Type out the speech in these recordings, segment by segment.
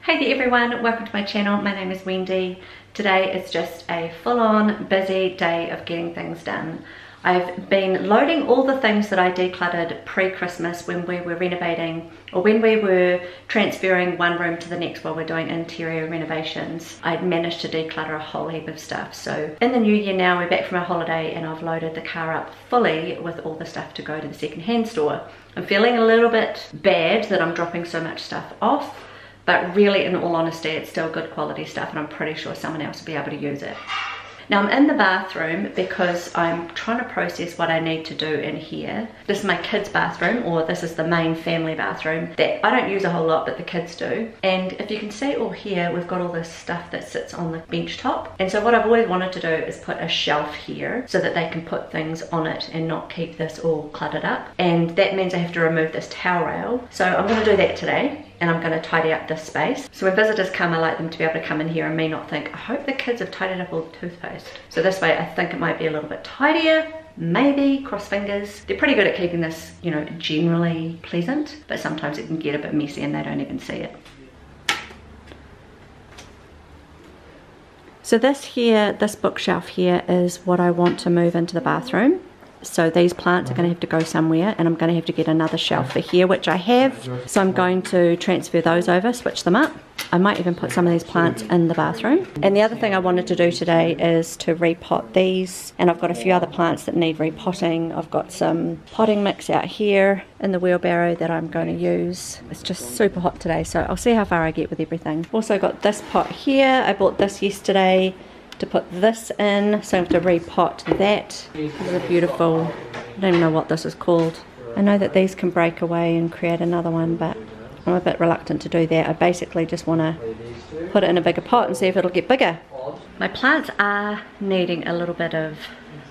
Hey there everyone, welcome to my channel. My name is Wendy. Today is just a full-on busy day of getting things done. I've been loading all the things that I decluttered pre-Christmas when we were renovating, or when we were transferring one room to the next while we're doing interior renovations. I'd managed to declutter a whole heap of stuff. So in the new year now, we're back from our holiday and I've loaded the car up fully with all the stuff to go to the second-hand store. I'm feeling a little bit bad that I'm dropping so much stuff off, but really, in all honesty, it's still good quality stuff and I'm pretty sure someone else will be able to use it. Now I'm in the bathroom because I'm trying to process what I need to do in here. This is my kids' bathroom, or this is the main family bathroom that I don't use a whole lot, but the kids do. And if you can see all here, we've got all this stuff that sits on the bench top. And so what I've always wanted to do is put a shelf here so that they can put things on it and not keep this all cluttered up. And that means I have to remove this towel rail. So I'm going to do that today. And I'm going to tidy up this space. So when visitors come, I like them to be able to come in here and me not think, I hope the kids have tidied up all the toothpaste. So this way I think it might be a little bit tidier, maybe, cross fingers. They're pretty good at keeping this, you know, generally pleasant, but sometimes it can get a bit messy and they don't even see it. So this bookshelf here is what I want to move into the bathroom. So these plants are going to have to go somewhere, and I'm going to have to get another shelf for here, which I have. So I'm going to transfer those over, switch them up. I might even put some of these plants in the bathroom. And the other thing I wanted to do today is to repot these. And I've got a few other plants that need repotting. I've got some potting mix out here in the wheelbarrow that I'm going to use. It's just super hot today, so I'll see how far I get with everything. Also got this pot here. I bought this yesterday to put this in, so I have to repot that. This is a beautiful, I don't even know what this is called. I know that these can break away and create another one, but I'm a bit reluctant to do that. I basically just want to put it in a bigger pot and see if it'll get bigger. My plants are needing a little bit of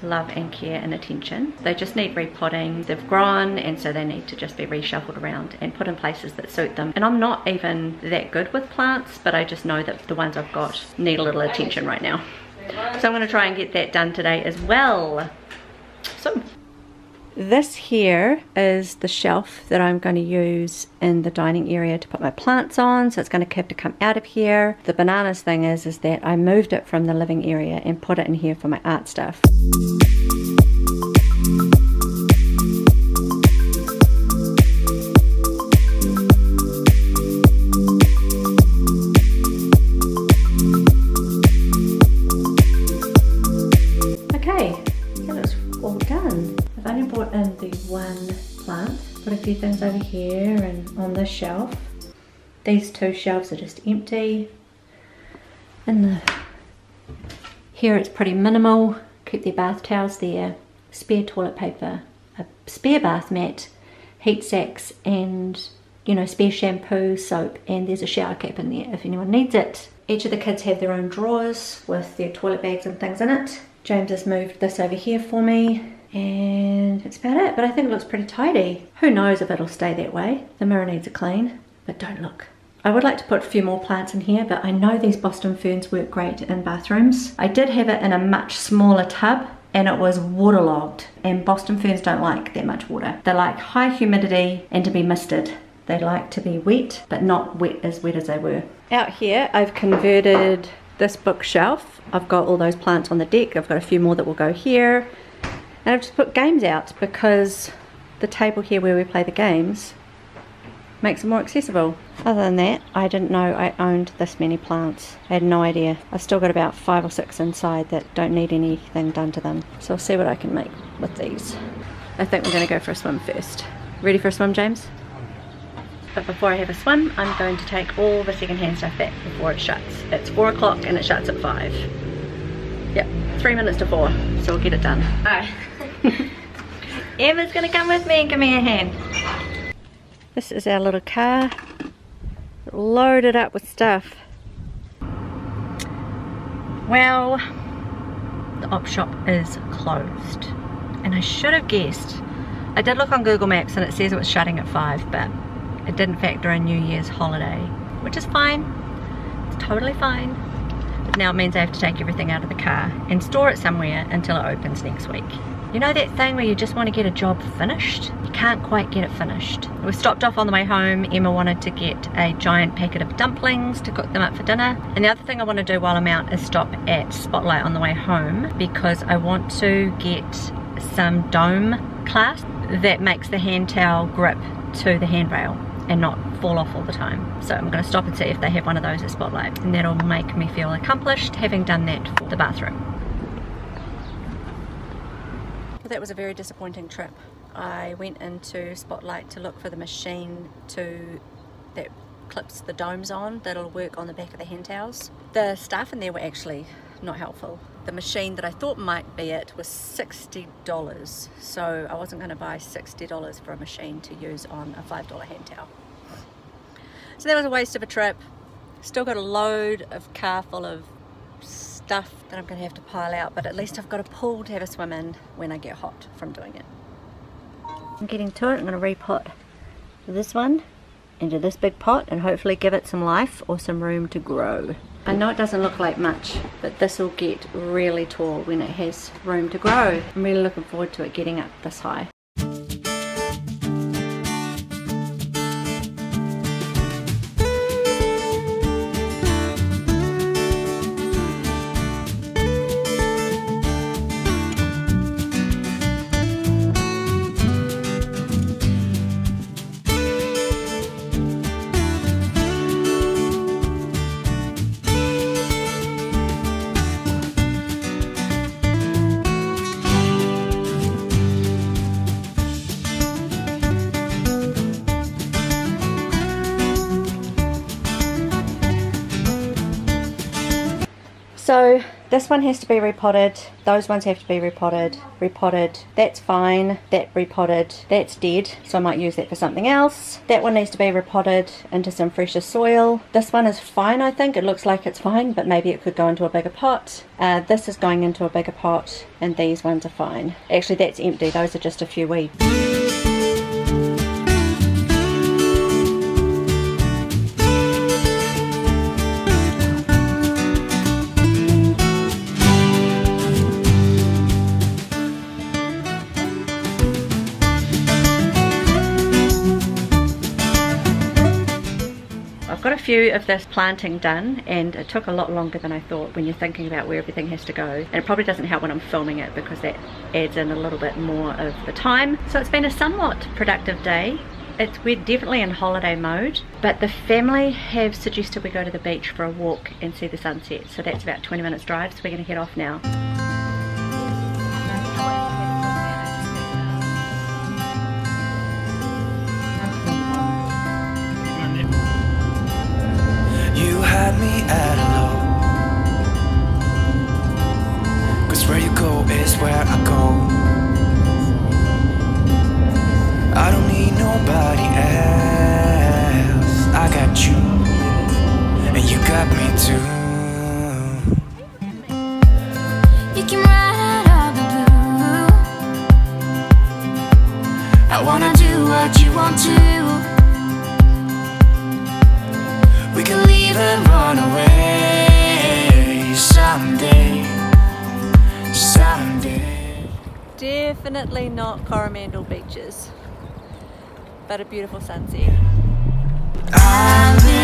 love and care and attention. They just need repotting. They've grown, and so they need to just be reshuffled around and put in places that suit them. And I'm not even that good with plants, but I just know that the ones I've got need a little attention right now. So I'm going to try and get that done today as well. So this here is the shelf that I'm going to use in the dining area to put my plants on, so it's going to have to come out of here. The bananas thing is that I moved it from the living area and put it in here for my art stuff. I've only brought in the one plant, put a few things over here and on this shelf. These two shelves are just empty. And here it's pretty minimal. Keep their bath towels there, spare toilet paper, a spare bath mat, heat sacks, and spare shampoo, soap, and there's a shower cap in there if anyone needs it. Each of the kids have their own drawers with their toilet bags and things in it. James has moved this over here for me. And that's about it, but I think it looks pretty tidy. Who knows if it'll stay that way. The mirror needs a clean, but don't look. I would like to put a few more plants in here, but I know these Boston ferns work great in bathrooms. I did have it in a much smaller tub and it was waterlogged, and Boston ferns don't like that much water. They like high humidity and to be misted. They like to be wet, but not wet as they were. Out here, I've converted this bookshelf. I've got all those plants on the deck. I've got a few more that will go here. And I've just put games out because the table here where we play the games makes it more accessible. Other than that, I didn't know I owned this many plants. I had no idea. I've still got about 5 or 6 inside that don't need anything done to them. So I'll see what I can make with these. I think we're going to go for a swim first. Ready for a swim, James? But before I have a swim, I'm going to take all the second-hand stuff back before it shuts. It's 4 o'clock and it shuts at 5. Yep, 3 minutes to 4, so we'll get it done. Alright. Emma's gonna come with me and give me a hand. This is our little car, loaded up with stuff. Well, the op shop is closed, and I should have guessed. I did look on Google Maps and it says it was shutting at 5, but it didn't factor in New Year's holiday, which is fine. It's totally fine. But now it means I have to take everything out of the car and store it somewhere until it opens next week. You know that thing where you just want to get a job finished? You can't quite get it finished. We stopped off on the way home. Emma wanted to get a giant packet of dumplings to cook them up for dinner. And the other thing I want to do while I'm out is stop at Spotlight on the way home, because I want to get some dome clasp that makes the hand towel grip to the handrail and not fall off all the time. So I'm going to stop and see if they have one of those at Spotlight, and that'll make me feel accomplished having done that for the bathroom. That was a very disappointing trip. I went into Spotlight to look for the machine that clips the domes on, that'll work on the back of the hand towels. The staff in there were actually not helpful. The machine that I thought might be it was $60, so I wasn't going to buy $60 for a machine to use on a $5 hand towel. So that was a waste of a trip. Still got a load of car full of stuff that I'm going to have to pile out, but at least I've got a pool to have a swim in when I get hot from doing it. I'm getting to it. I'm going to repot this one into this big pot and hopefully give it some life or some room to grow. I know it doesn't look like much, but this will get really tall when it has room to grow. I'm really looking forward to it getting up this high. So this one has to be repotted, those ones have to be repotted, that's fine, that repotted, that's dead, so I might use that for something else. That one needs to be repotted into some fresher soil. This one is fine, I think, it looks like it's fine, but maybe it could go into a bigger pot. This is going into a bigger pot, and these ones are fine. Actually that's empty, those are just a few weeds. I've got a few of this planting done, and it took a lot longer than I thought when you're thinking about where everything has to go, and it probably doesn't help when I'm filming it because that adds in a little bit more of the time. So it's been a somewhat productive day. We're definitely in holiday mode, but the family have suggested we go to the beach for a walk and see the sunset, so that's about 20 minutes drive, so we're going to head off now. Me at hello, 'cause where you go is where I go. I don't need nobody else. I got you, and you got me too. You can ride all the blue. I wanna do what you want to. We can leave and run away someday, someday. Definitely not Coromandel beaches, but a beautiful sunset. I've been